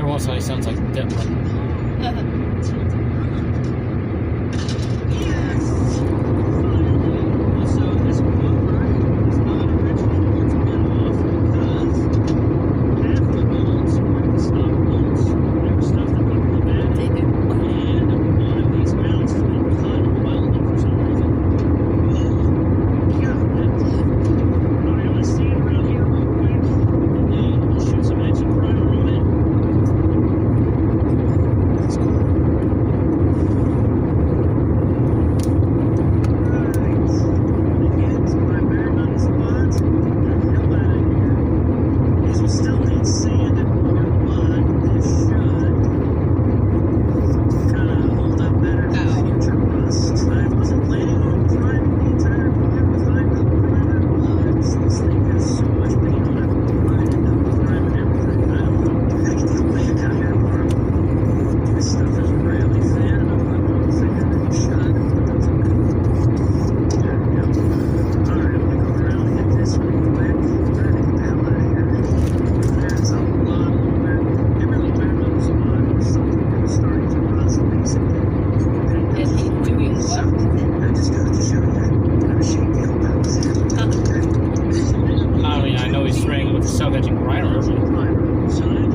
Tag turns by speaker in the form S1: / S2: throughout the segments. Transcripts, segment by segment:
S1: Also, he sounds like Devlin.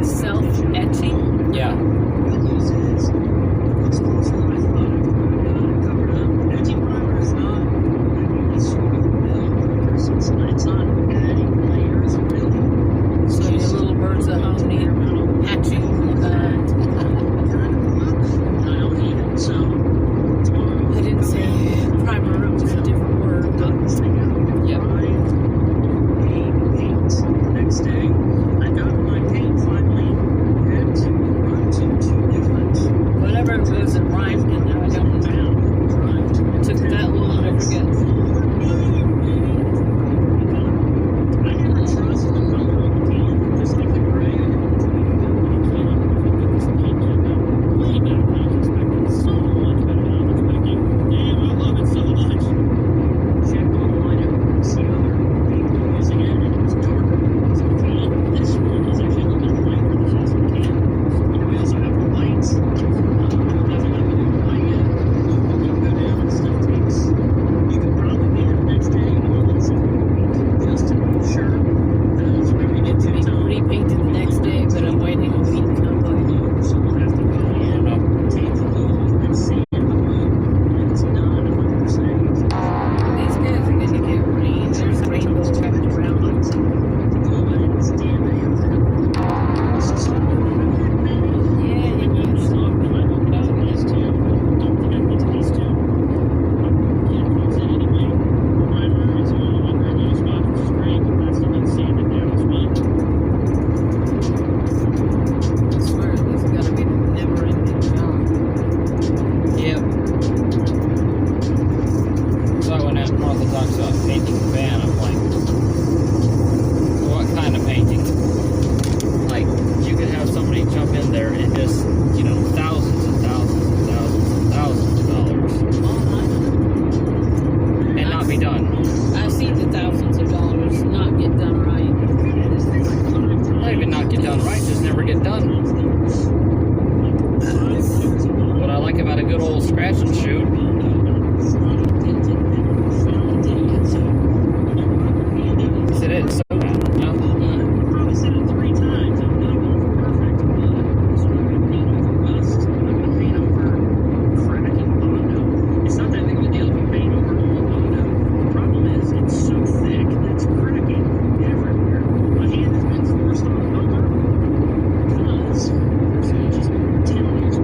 S2: Self-etching?
S1: Yeah.
S2: So your little birds at home need hatching. I didn't say primer, it was a different word, but
S1: Yep.
S3: Next day, I got my paint finally. Had to run to two different.
S2: whatever it was that rhymed in there, I don't know. It took that long to forget.
S3: I never trusted the color of the can, just like the gray. Way better than I was expecting. So much better than I was expecting. Damn, I love it so much. Checked online and see other people using it, and it was darker. This one is actually a little bit lighter than the last one can. And we also have the lights. Nothing I can do to light it. When you go down and stuff takes, you could probably be the next day or at least a week just to be sure. Because whenever you get
S2: To
S3: to
S2: be
S3: town,
S2: repainted the next day, but I'm waiting a week to come by.
S3: so we'll have to go in, take the glue and sand the wood, and it's not 100%.
S2: These guys are going to get rain. There's rainbow wrapped around it.
S3: It's DNA of them. This is
S2: Yeah, and usually. I swear, this is gonna be the never-ending job.
S1: Yep. So when Martha talks about painting the van, I'm like, what kind of painting? Like, you could have somebody jump in there and just, thousands and thousands and thousands and thousands of dollars and not be done.
S2: I've seen the thousands of dollars not get done right.
S1: Not even not get done right, just never get done. What I like about a good old scratch and shoot, is it is so bad,
S3: Probably said it 3 times. I'm not going for perfect, but so I'm going to paint over rust. I'm going to paint over cracking Bondo. It's not that big of a deal if you paint over old Bondo. The problem is it's so thick that it's cracking everywhere. My hand has been forced on the bumper because there's just 10 years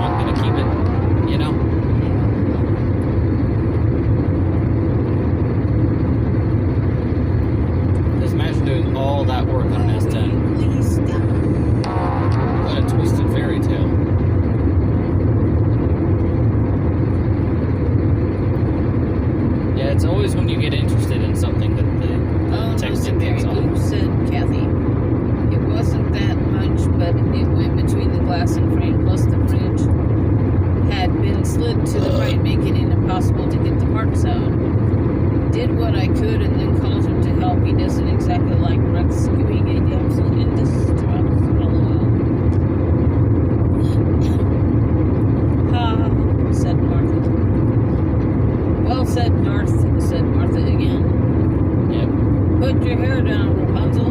S1: not going to keep it, you know? Just imagine doing all that work on an S10.
S2: Please stop.
S1: What a twisted fairy tale. Yeah, it's always when you get interested in something that the texting takes off.
S2: Who said, Kathy? It wasn't that much, but it went between the glass and frame, plus the fridge had been slid to the right, making it impossible to get the parts out. Did what I could and then called him to help. He doesn't exactly like rescuing a damsel in distress. LOL. Ha, said Martha. Well said, Darth, said Martha again.
S1: Yep.
S2: Put your hair down, Rapunzel.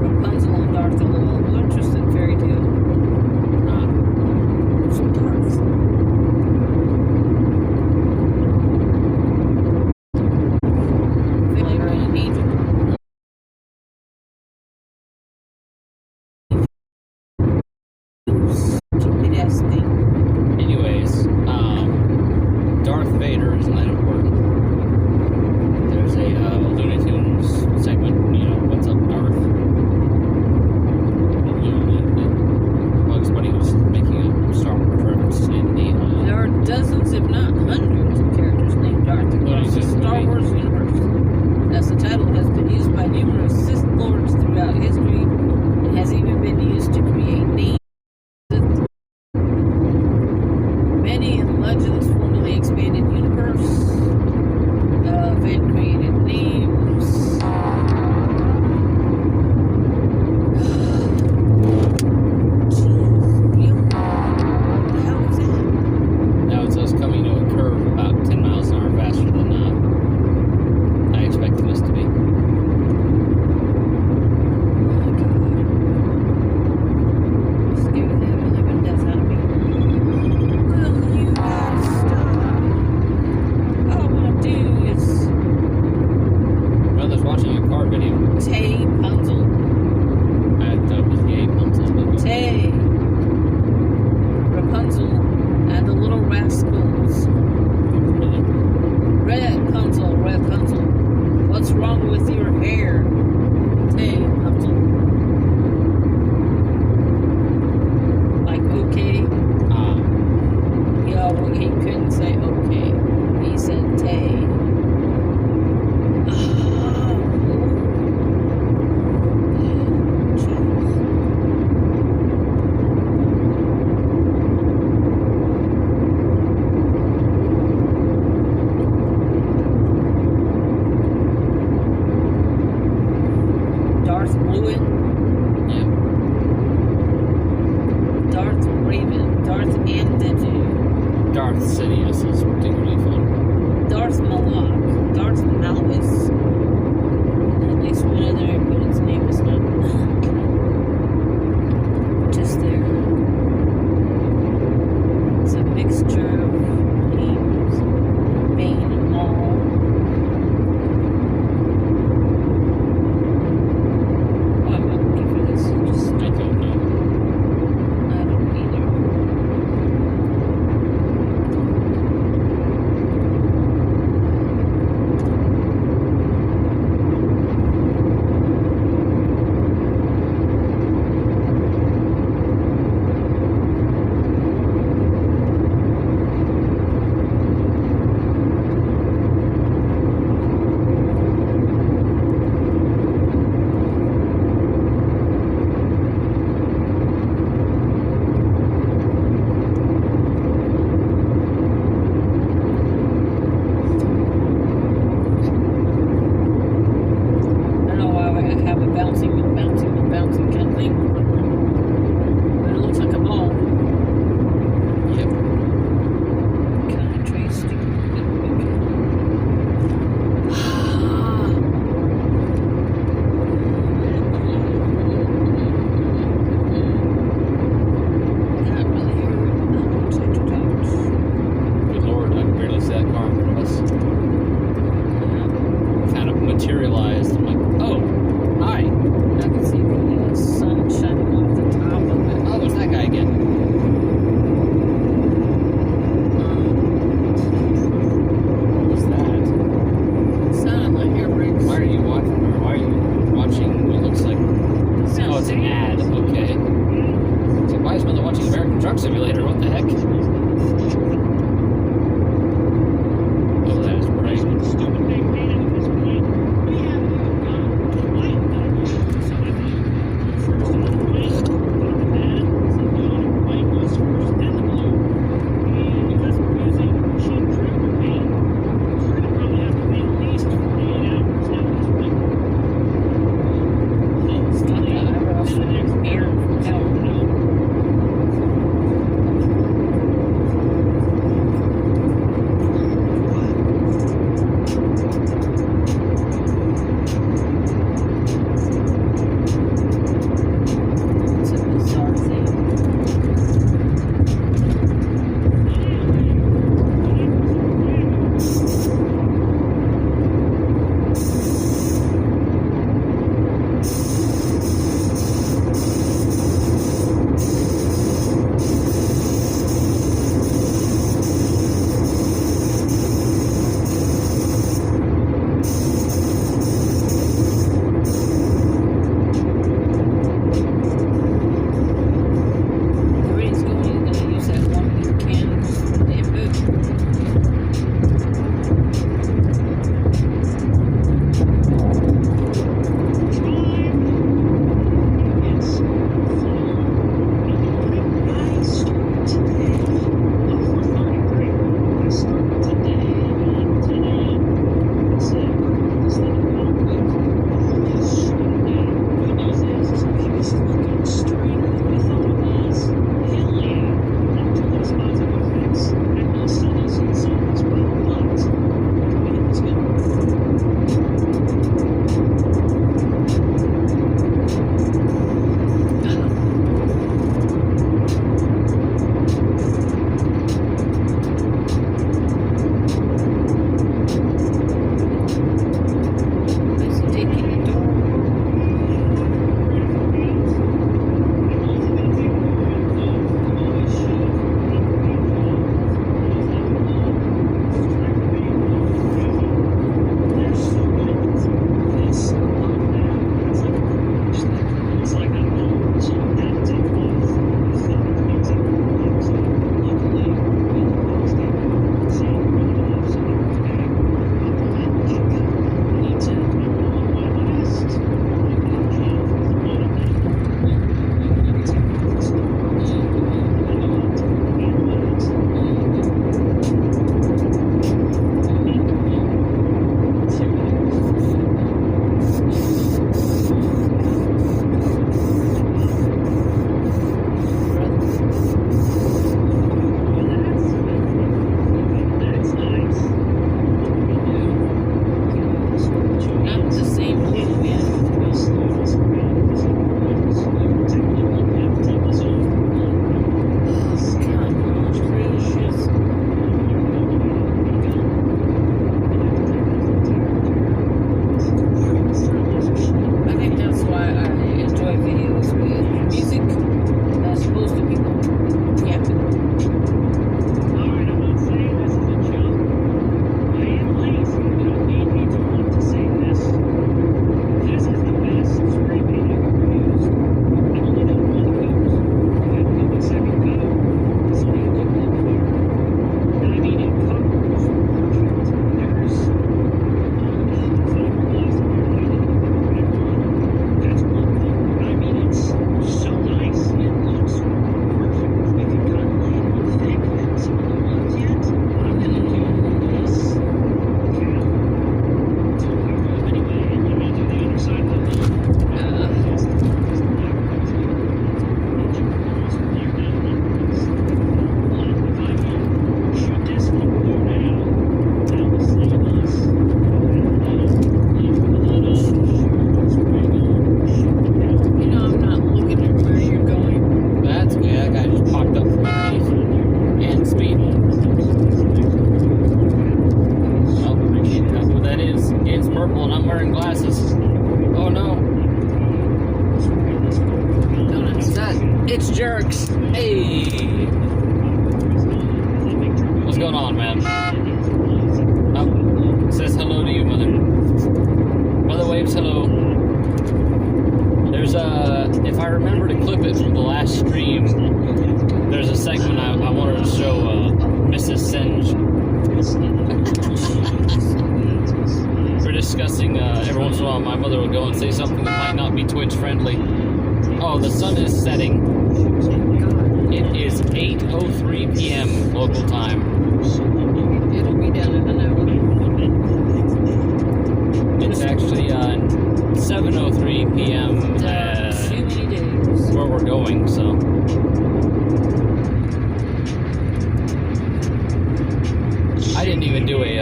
S2: Rapunzel and Darth, LOL. Interesting fairy tale. Who's Darth? Feel like an angel. Stupid ass thing.
S1: Anyways, Darth Vader is not important. There's a Looney Tunes segment, you know, what's up, Darth? Bugs Bunny was making a Star Wars reference in the
S2: There are dozens, if not hundreds, of characters named Darth across the Star Wars universe. As the title has been used by numerous Sith lords throughout history, and has even been used to create names. Many in Legends formerly expanded universe and created names. Jeez, you? What the hell is that?
S1: Now it's us coming to a curve about 10 miles an hour faster than I expected us to be.
S2: Oh my god. Scared the living death out of me. Will you guys stop? All I want to do is
S1: Brother's watching a car video.
S2: Tay Punzel.
S1: I thought it was the Rapunzel, but
S2: Tay. Rapunzel and the little rascals.
S1: really.
S2: Red Punzel. What's wrong with your hair? Tay Punzel. Like, okay? Yeah, well, he couldn't say okay. He said Tay. Darth Lewin,
S1: Yeah.
S2: Darth Raven, Darth Andiju,
S1: Darth Sidious is particularly fun.
S2: Darth Malak, Darth Malvis. At least one other, but its name is not just there. It's a mixture of names, Bane and Maul. Oh, I'm not looking for this. Just
S1: I don't know.
S2: I don't either.
S1: Truck Simulator, what the heck? Oh, that is bright.
S3: Stupid big man at this point. We haven't even got the light done yet. So I think first on the white, then on the bad, so the white goes first, then the blue. And because we're using cheap tractor paint, we're gonna probably have to wait at least 48 hours now at this point. Hopefully,
S2: I rush
S3: in the next
S2: air
S3: hour or
S2: out.
S3: two,
S2: It's a bizarre thing. The rate's going, you're gonna use that one big can of bamboo. Nice and taking the door. Not the same blue, man. God, gracious. I think that's why I enjoy videos with music as opposed to people yapping.
S3: Alright, I'm not saying this is a joke. I am lazy. You don't need me to want to say this. This is the best spray paint I've ever used. I've only done one coat. I haven't done my second coat. It's only a couple of cars. And I mean, it covers perfect. There's fiberglass in there that I didn't put the red on. That's one coat. I mean, it's so nice. It looks perfect. We could kind of lay it on thick. Some of the ones yet. I'm gonna do this cap. Anyway, and I'm gonna do the other side of the lid. Just the black ones here. And you can almost clear that one piece. But if I can shoot this one blue now, that will save us leave with a little shoot, spray gun, shoot it down.
S2: You know, I'm not looking at where you're going.
S1: That's good. That guy just popped up from underneath. And speed. Oh, that's what that is. It's purple and I'm wearing glasses. Oh no. What's that? It's Jerks. Hey. What's going on, man? Oh, says hello to you, mother. Mother waves hello. There's if I remember to clip it from the last stream, there's a now my mother will go and say something that might not be Twitch friendly. Oh, the sun is setting. It is 8:03 p.m. local time.
S2: It'll be done in an hour.
S1: It's actually 7:03 p.m.
S2: Too many days.
S1: Where we're going, so. I didn't even do a,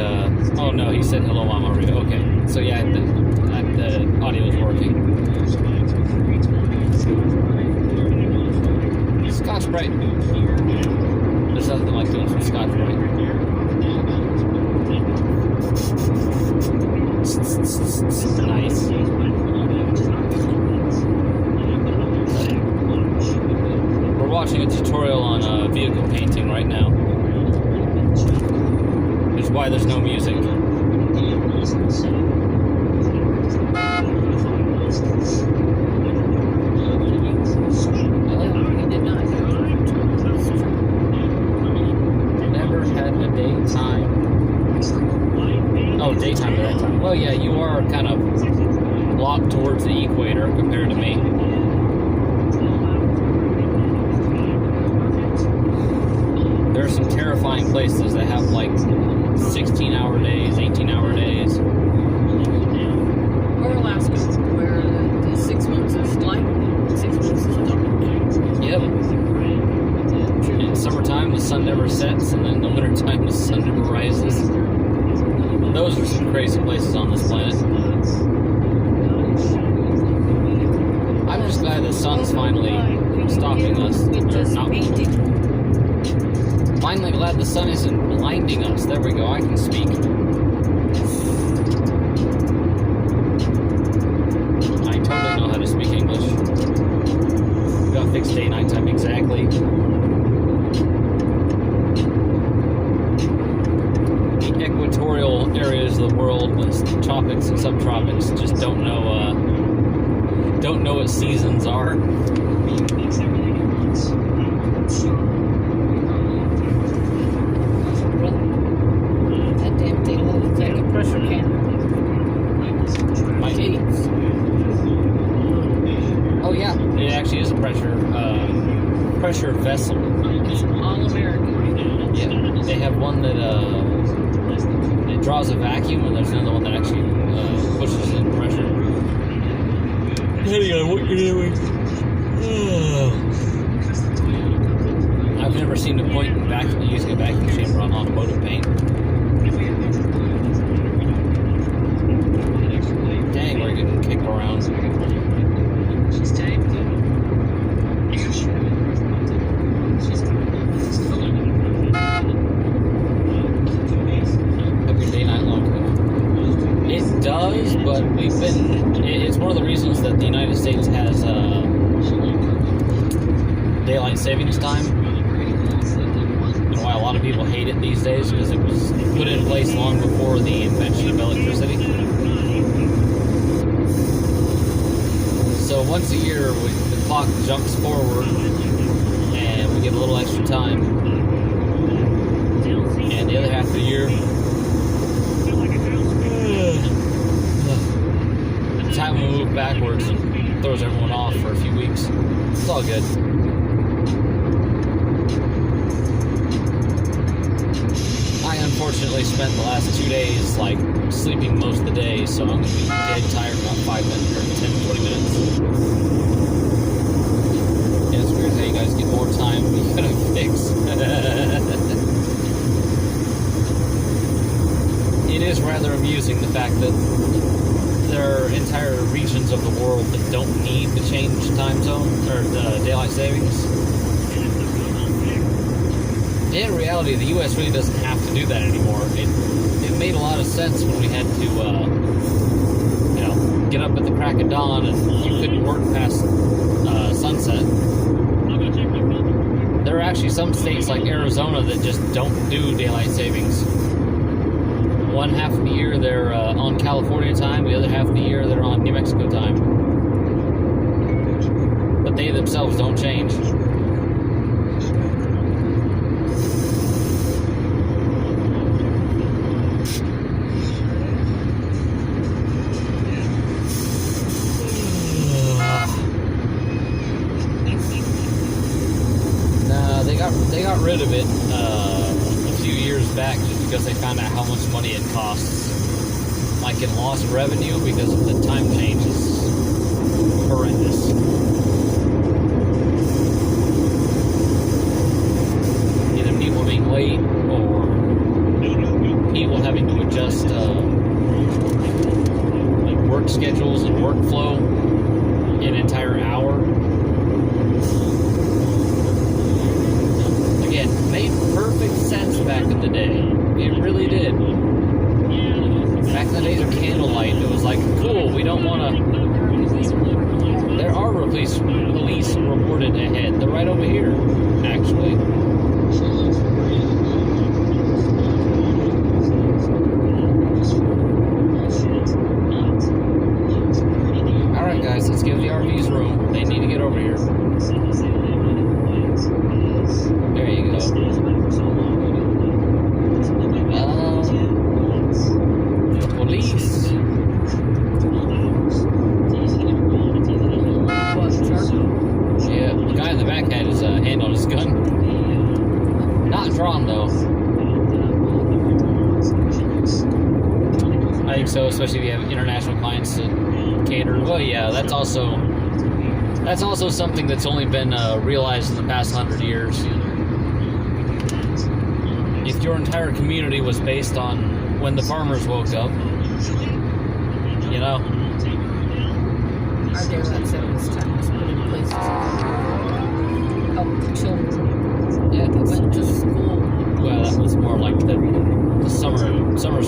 S1: oh no, he said hello, Mom, already. Okay, so yeah, the audio is working. Scotch Brite. There's nothing like doing some Scotch Brite. Nice. We're watching a tutorial on vehicle painting right now. Which is why there's no music. Never had a daytime. Oh, daytime at that time. Well, yeah, you are kind of locked towards the equator compared to me. There are some terrifying places that have like 16-hour days, 18-hour days.
S2: Or Alaska, where the 6 months is light, 6 months is dark.
S1: Yep. In summertime, the sun never sets, and then in the wintertime, the sun never rises. Those are some crazy places on this planet. I'm just glad the sun's finally stopping us. Or not. Finally glad the sun isn't blinding us. There we go, I can speak. I totally know how to speak English. We got fixed day night time exactly. The equatorial areas of the world, the tropics and subtropics, just don't know what seasons are.
S2: That damn thing looks like a pressure can.
S1: My teeth. Oh yeah, it actually is a pressure vessel.
S2: It's all American.
S1: Yeah, they have one that it draws a vacuum, and there's another one that actually pushes in pressure. Depending on what you're doing. I've never seen the point in using a vacuum chamber on automotive paint. Dang, we're getting kicked around. Every day, night long. It does, but it's one of the reasons that the United States has daylight savings time. And why a lot of people hate it these days, because it was put in place long before the invention of electricity. So once a year, the clock jumps forward, and we get a little extra time. And the other half of the year, time will move backwards and throws everyone off for a few weeks. It's all good. I unfortunately spent the last 2 days like sleeping most of the day, so I'm gonna be dead tired in about 5 minutes or 10 to 20 minutes. Yeah, it's weird how you guys get more time than you gotta fix. It is rather amusing the fact that there are entire regions of the world that don't need to change time zone or daylight savings. In reality, the U.S. really doesn't have to do that anymore. It made a lot of sense when we had to, get up at the crack of dawn and you couldn't work past sunset. There are actually some states like Arizona that just don't do daylight savings. One half of the year they're on California time, the other half of the year they're on New Mexico time. But they themselves don't change. got rid of it a few years back just because they found out how much money it costs, like in lost revenue because of the time changes. Horrendous. Either people being late or people having to adjust like work schedules and workflow an entire hour. Again, made perfect sense back in the day. It really did. Back in the days of candlelight, it was like, cool, we don't want to... There are police reported ahead. They're right over here, actually. Alright guys, let's give the RVs room. They need to get over here. There you go. Police. Yeah, the guy in the back had his hand on his gun. Not drawn though. I think so, especially if you have international clients to cater. Well, yeah, that's also something that's only been realized in the past 100 years. If your entire community was based on when the farmers woke up, you know.
S2: Our daylight savings time was put in place to help the children.
S1: Yeah,
S2: They went to school.
S1: well, that was more like the summertime or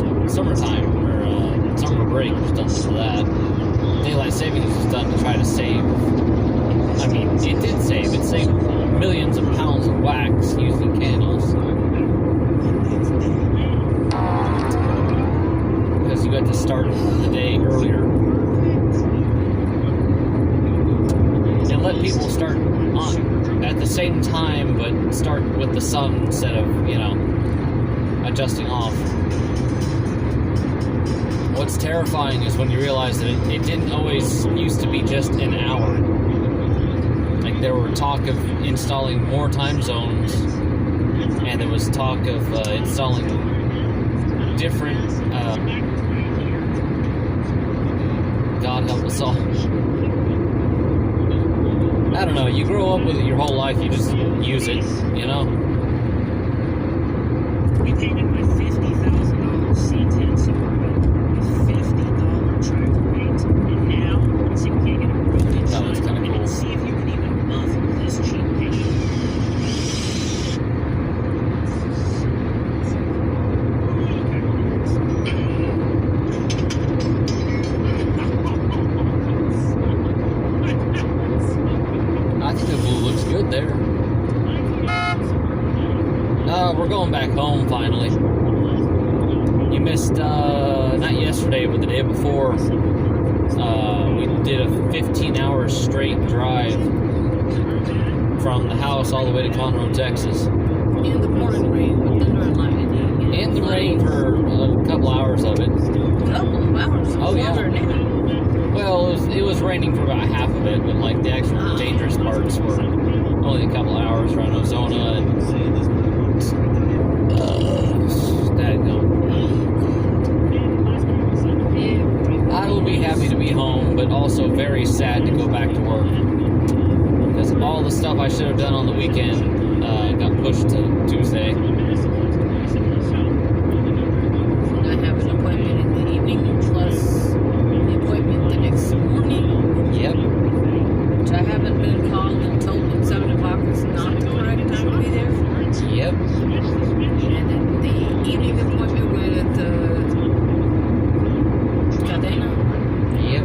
S1: summer break was done for that. Daylight savings was done to try to save. I mean, it did save. It saved millions of pounds of wax using candles. Because you had to start the day earlier. And let people start on at the same time, but start with the sun instead of, adjusting off. What's terrifying is when you realize that it didn't always used to be just an hour. Like, there were talk of installing more time zones, and there was talk of installing different, God help us all. I don't know, you grow up with it your whole life, you just use it,
S3: We painted my $50,000 C10 Suburban with $50 tractor paint, and now let's see if we can get a really good
S1: Oh, that's
S3: shot
S1: kinda cool.
S3: and see if you can even buff this cheap paint.
S1: I think the blue looks good there. We're going back home finally. You missed, not yesterday, but the day before, we did a 15-hour straight drive from the house all the way to Conroe, Texas.
S2: In the pouring rain with thunder and lightning.
S1: And the rain for a couple hours of it.
S2: Couple of hours.
S1: Oh, yeah.
S2: Longer now.
S1: Well, it was raining for about half of it, but like the actual dangerous parts were only a couple hours around Ozona and I will be happy to be home, but also very sad to go back to work because all the stuff I should have done on the weekend got pushed to Tuesday.
S2: I have an appointment in the evening, plus the appointment the next morning.
S1: Yep.
S2: Which I haven't been called and told that 7 o'clock is not the correct time to be there.
S1: Yep.
S2: And then the evening appointment with Cadena.
S1: Yep.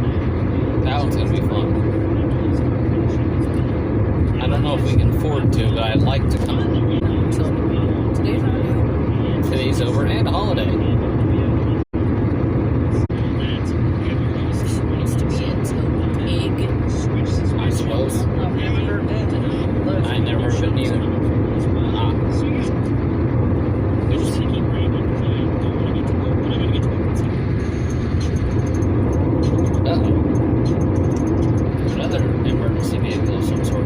S1: That one's gonna be fun. I don't know if we can afford to, but I'd like to come.
S2: So today's already over.
S1: Today's over and a holiday.
S2: Used to be a egg.
S1: I suppose.
S2: I've never heard that.
S1: I never heard of it neither. Uh-oh. Another emergency vehicle of some sort.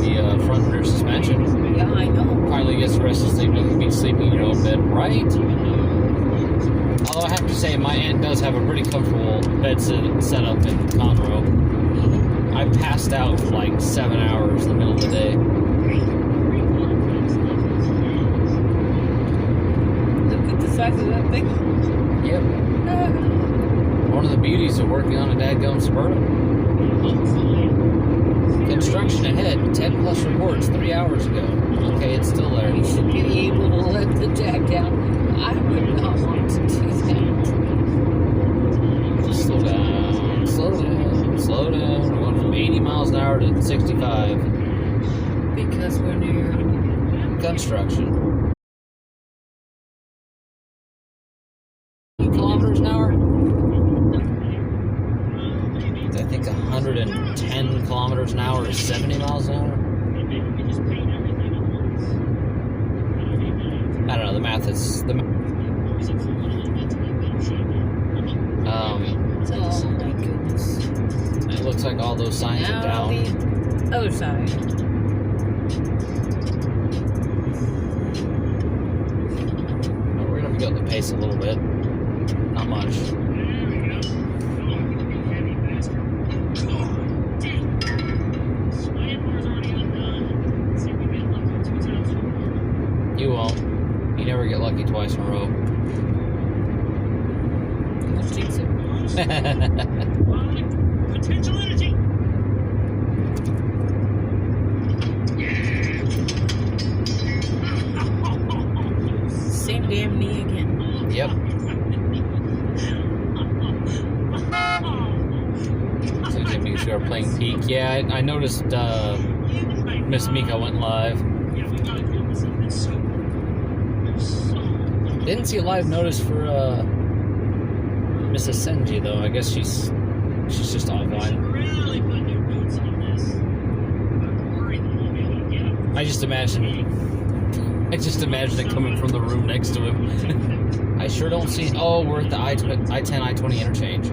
S1: the front rear suspension.
S2: Yeah, I know.
S1: Finally gets the rest of the sleep. You can be sleeping in your own bed, right? Although I have to say, my aunt does have a pretty comfortable bed set up in Conroe. I passed out for like 7 hours in the middle of the day.
S2: Look at the size of that thing.
S1: Yep. One of the beauties of working on a dadgum Suburban. Construction ahead. 10 plus reports 3 hours ago. Okay, it's still there.
S2: You should be able to let the jack down. I would not want to do that.
S1: Slow down. Slow down. Slow down. We're going from 80 miles an hour to 65.
S2: Because we're near
S1: Construction. Kilometers an hour? I think 110 kilometers an hour is 70 miles an hour. I don't know, the math is
S2: oh my goodness.
S1: it looks like all those signs are
S2: Now
S1: down.
S2: the other side.
S1: Oh, we're gonna have to go up the pace a little bit. Not much. You won't. You never get lucky twice in a row.
S2: Don't jinx it.
S3: Potential energy.
S2: Same damn knee again.
S1: Yep. So Jimmy, we are playing Peak. Yeah, I noticed Miss Mika went live. Didn't see a live notice for Mrs. Senji though. I guess she's just offline. I just imagine it coming from the room next to him. I sure don't see. Oh, we're at the I-10 I-20 interchange.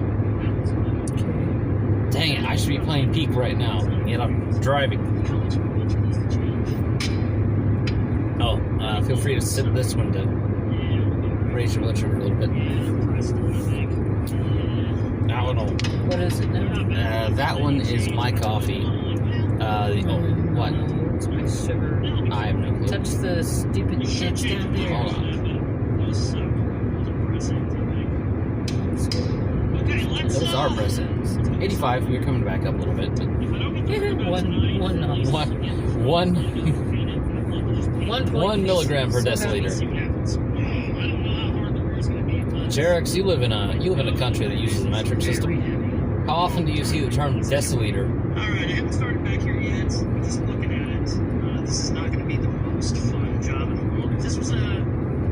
S1: Dang it! I should be playing Peak right now. Yet I'm driving. Oh, feel free to sip this one to raise your blood sugar a little bit. That one will.
S2: What is it now?
S1: That one is my coffee. What?
S2: It's my sugar.
S1: I have no clue.
S2: Touch the stupid edge down there.
S1: Hold on. What is our presence? 85. We're coming back up a little bit. But
S2: one notch.
S1: One milligram per deciliter. Jerex, you live in a country that uses the metric system. How often do you see the term deciliter?
S3: Alright, I haven't started back here yet. I'm just looking at it. This is not going to be the most fun job in the world. If this was a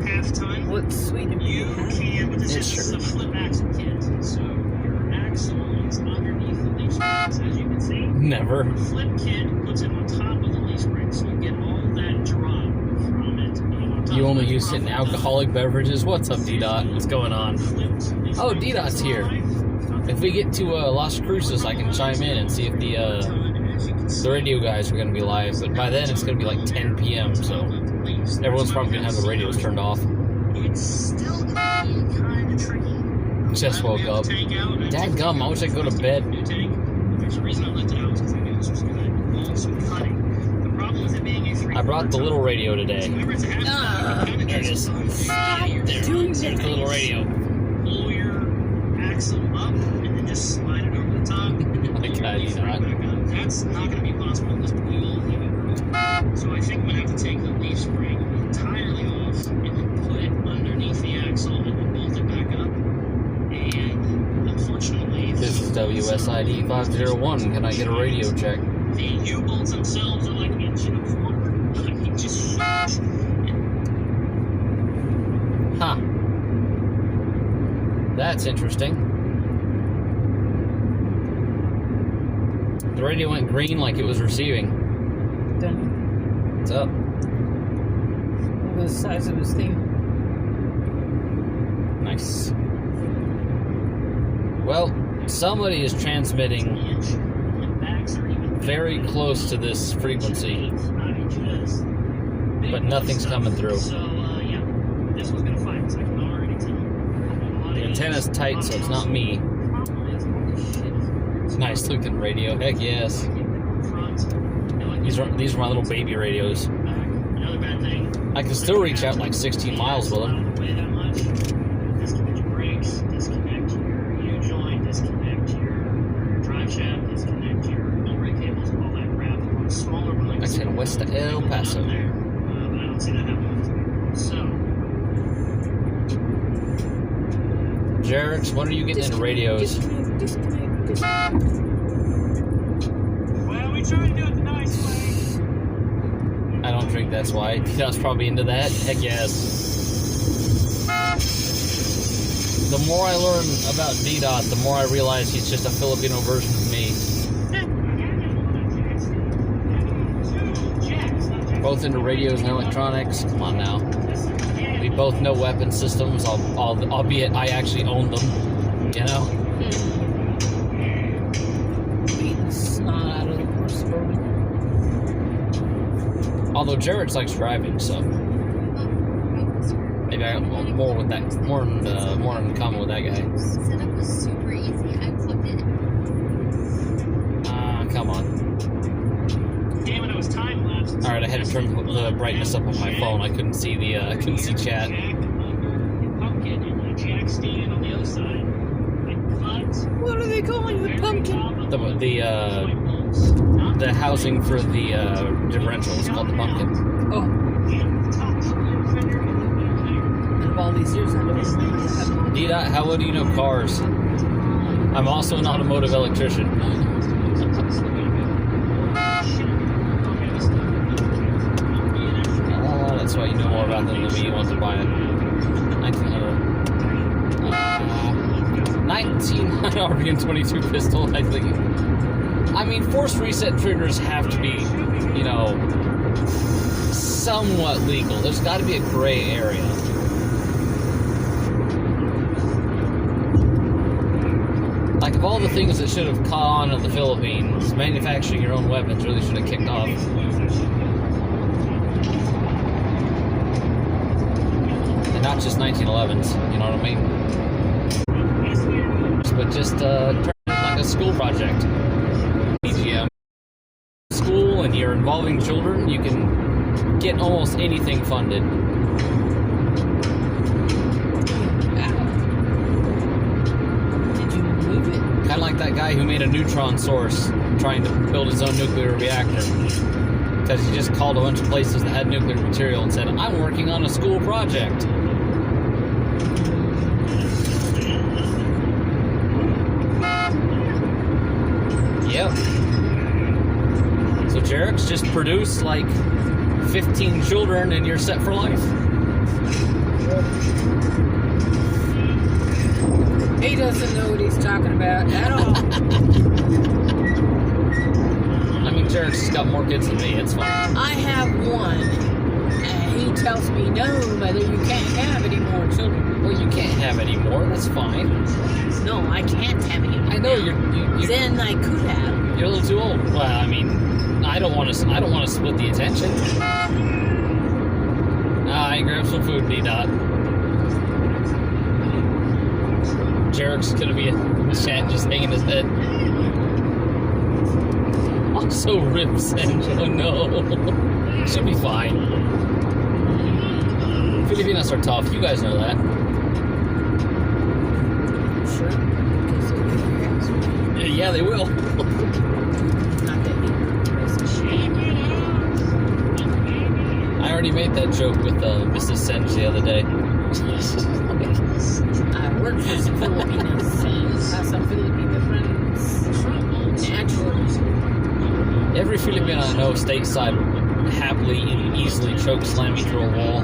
S3: half-time,
S2: What sweet of
S3: you can, but this
S1: It's
S3: is
S1: true.
S3: a flip axle kit. So your axle is underneath the leaf springs, as you can see.
S1: Never.
S3: The flip kit puts it on top of the leaf spring, so you get all that drop from it. On top
S1: You
S3: of
S1: only
S3: the
S1: use it in
S3: drop.
S1: alcoholic beverages? What's up, D-Dot? What's going on? Oh, D-Dot's here. If we get to Las Cruces, I can chime in and see if the radio guys are going to be live. But by then, it's going to be like 10 p.m., so everyone's probably going to have the radios turned off.
S3: It's still kind of tricky.
S1: Just woke up. Dadgum, I wish I could go to bed.
S3: There's a reason I left it out because I knew this was good. Also cutting. The problem with it being a
S1: I brought the little radio today.
S3: Whenever it's a half
S1: There it is. There's the little radio.
S3: Pull your axle up and then just slide it over the top.
S1: My God,
S3: Leaf
S1: you're
S3: right
S1: not.
S3: back up. That's not going to be possible unless we all leave it room. So I think I'm going to have to take the leaf spring entirely off and then put it underneath the axle and then bolt it back up. And unfortunately,
S1: This is WSID 501. Can I get a radio check?
S3: the U-bolts themselves are like engine of water. I mean, just
S1: Huh. That's interesting. The radio went green like it was receiving.
S2: Done.
S1: What's up?
S2: Look at the size of his thing.
S1: Nice. Well, somebody is transmitting very close to this frequency, but nothing's coming through.
S3: So, yeah, this was gonna find us. I can already tell.
S1: The antenna's tight, so it's not me. Nice looking radio. Heck yes. These are my little baby radios.
S3: Another bad thing.
S1: I can still reach out like 16 miles with them.
S3: Disconnect your brakes, disconnect your U-joint, disconnect your drive shaft, disconnect your brake cables, all that crap. On a smaller one like
S1: I said west to El Paso.
S3: but I don't see that happening. So,
S1: Jarex, when are you getting into radios?
S3: well, we try to do it the nice way.
S1: I don't drink, that's why. That's probably into that. Heck yes. The more I learn about D-Dot, the more I realize he's just a Filipino version of me. Both into radios and electronics. Come on now. We both know weapon systems, albeit I actually own them. You know?
S2: Beating the snot out of the horse for me.
S1: Although Jared likes driving, so maybe I got more with that, more in common with that guy.
S4: Setup was super easy. I plugged it in.
S1: Come on.
S3: Damn it, it was time lapse.
S1: All right, I had to turn the brightness up on my phone. I couldn't see I couldn't see chat.
S3: Jack, pumpkin, and the jack stand on the other side.
S2: What are they calling the pumpkin?
S1: The housing for the differential is called the pumpkin.
S2: Oh, out of all these years, I don't remember that.
S1: D-Dot, how well do you know cars? I'm also an automotive electrician. Oh, that's why you know more about them than me. You want to buy it. 1900 RPM 22 pistol. I think. I mean, force reset triggers have to be, you know, somewhat legal. There's got to be a gray area. Like, of all the things that should have caught on in the Philippines, manufacturing your own weapons really should have kicked off. And not just 1911s, you know what I mean? But just turn it like a school project. BGM. School and you're involving children, you can get almost anything funded.
S2: Did you move it?
S1: Kind of like that guy who made a neutron source trying to build his own nuclear reactor. Because he just called a bunch of places that had nuclear material and said, I'm working on a school project. Yep. So Jarex, just produce like 15 children and you're set for life.
S2: He doesn't know what he's talking about at all.
S1: I mean, Jarex has got more kids than me, it's fine.
S2: I have one, and he tells me, no, mother, you can't have any more children.
S1: Well, you can't have any more, that's fine.
S2: No, I can't have any more.
S1: I know
S2: now. Then I could have.
S1: You're a little too old. Well, I mean, I don't want to split the attention. I grab some food, D-Dot. Jarek's is gonna be in the chat just hanging his head. Also ribs and oh no. Should be fine. Filipinos are tough, you guys know that.
S2: Sure.
S1: Yeah, they will.
S2: Not that deep.
S1: I already made that joke with Mrs. Senj the other day.
S2: I work for some Filipinos. Have some Filipino friends. Naturally.
S1: Every Filipino I know stateside would happily and easily choke slam me through a wall.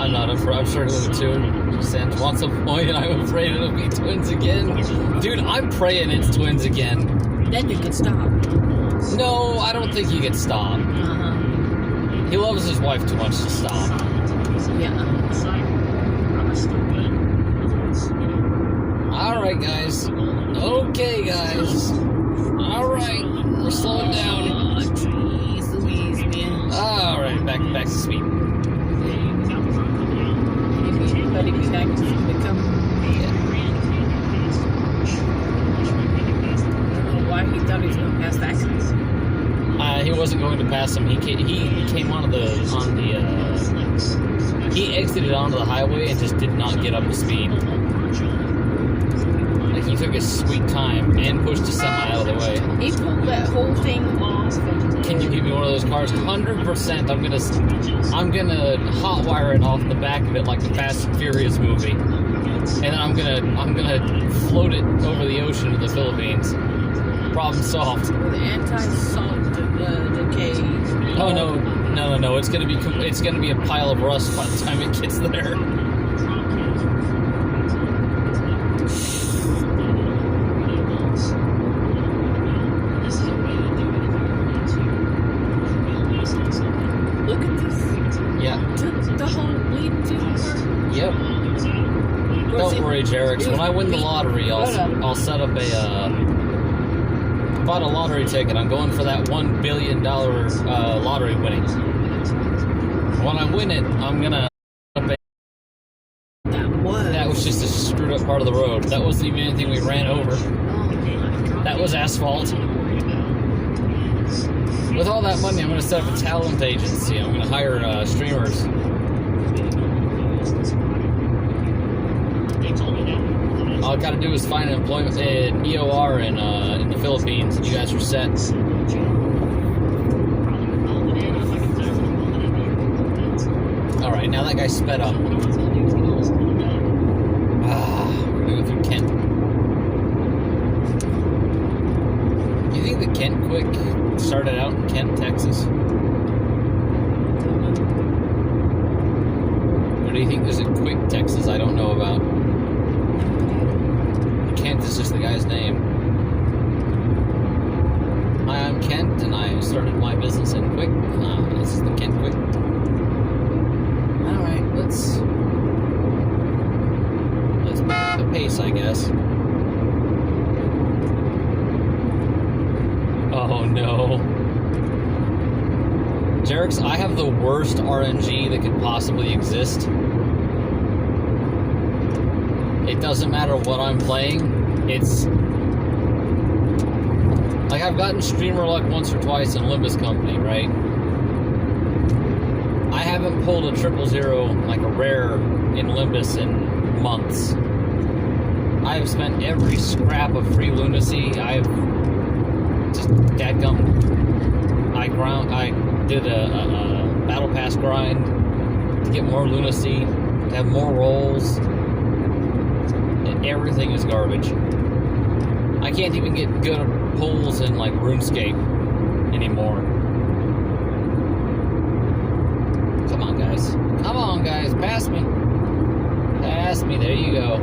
S1: I'm not I'm struggling with two. Senj wants a point and I'm afraid it'll be twins again. Dude, I'm praying it's twins again.
S2: Then you can stop.
S1: No, I don't think he can stop. He loves his wife too much to stop.
S2: Yeah.
S1: Alright, guys. Okay, guys. All right, we're slowing down.
S2: Oh, jeez Louise, man.
S1: All right, back to speed.
S2: Maybe anybody behind us is gonna come. I don't know why he thought he was gonna pass that guy.
S1: He wasn't going to pass him. He came he exited onto the highway and just did not get up to speed. Like he took his sweet time and pushed a semi out of the way.
S2: He pulled that whole thing off.
S1: Can you give me one of those cars? 100%. I'm gonna hotwire it off the back of it like the Fast and Furious movie, and then I'm gonna float it over the ocean to the Philippines. Problem solved.
S2: With anti-salt decay.
S1: Oh no! It's gonna be a pile of rust by the time it gets there.
S2: Look at this.
S1: Yeah.
S2: The whole lead to the park.
S1: Yep. Don't worry, Jerix. When I win the lottery, I'll set up bought a lottery ticket. I'm going for that $1 billion lottery winning. When I win it, I'm gonna. That was just a screwed up part of the road. That wasn't even anything we ran over.
S2: Oh my God.
S1: That was asphalt. With all that money, I'm gonna set up a talent agency. I'm gonna hire streamers. All I gotta do is find an employment in EOR in the Philippines. You guys are set. Alright, now that guy sped up. We're going through Kent. You think the Kent Quick started out in Kent, Texas? Or do you think there's a Quick, Texas I don't know about? Kent is just the guy's name. Hi, I'm Kent, and I started my business in Quick. This is the Kent Quick. Alright, let's pick up the pace, I guess. Oh no. Jerix, I have the worst RNG that could possibly exist. It doesn't matter what I'm playing, it's... Like, I've gotten streamer luck once or twice in Olympus Company, right? I haven't pulled a 000, like a rare, in Olympus in months. I have spent every scrap of free lunacy. I've just dadgum. I did a battle pass grind to get more lunacy, to have more rolls. And everything is garbage. I can't even get good pulls in like RuneScape anymore. Come on, guys. Come on, guys. Pass me. Pass me. There you go.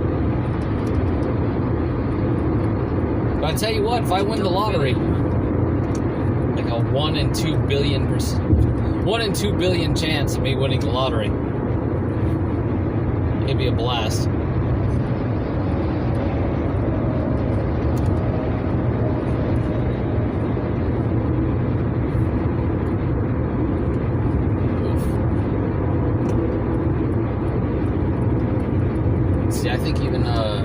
S1: But I tell you what, if I win the lottery, like a 1 in 2 billion chance of me winning the lottery, it'd be a blast. See, I think even the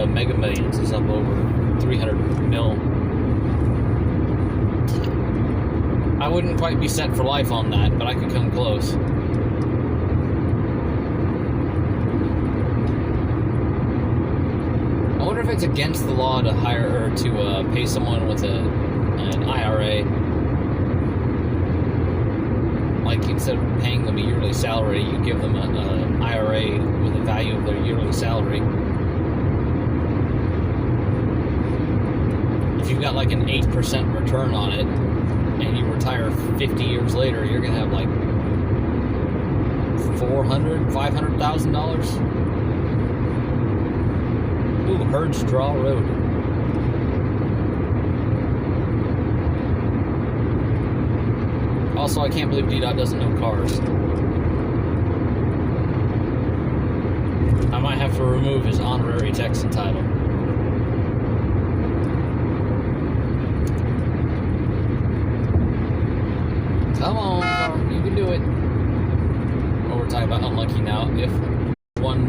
S1: Mega Millions is up over 300 mil. I wouldn't quite be set for life on that, but I could come close. I wonder if it's against the law to hire or to pay someone with an IRA. Like, instead of paying them a yearly salary, you give them an IRA with the value of their yearly salary. If you've got like an 8% return on it, and you retire 50 years later, you're gonna have like $500,000. Ooh, Herds Draw Road. Also, I can't believe D-Dot doesn't know cars. I might have to remove his honorary Texan title. Come on, car. You can do it. Well, we're talking about unlucky now. If one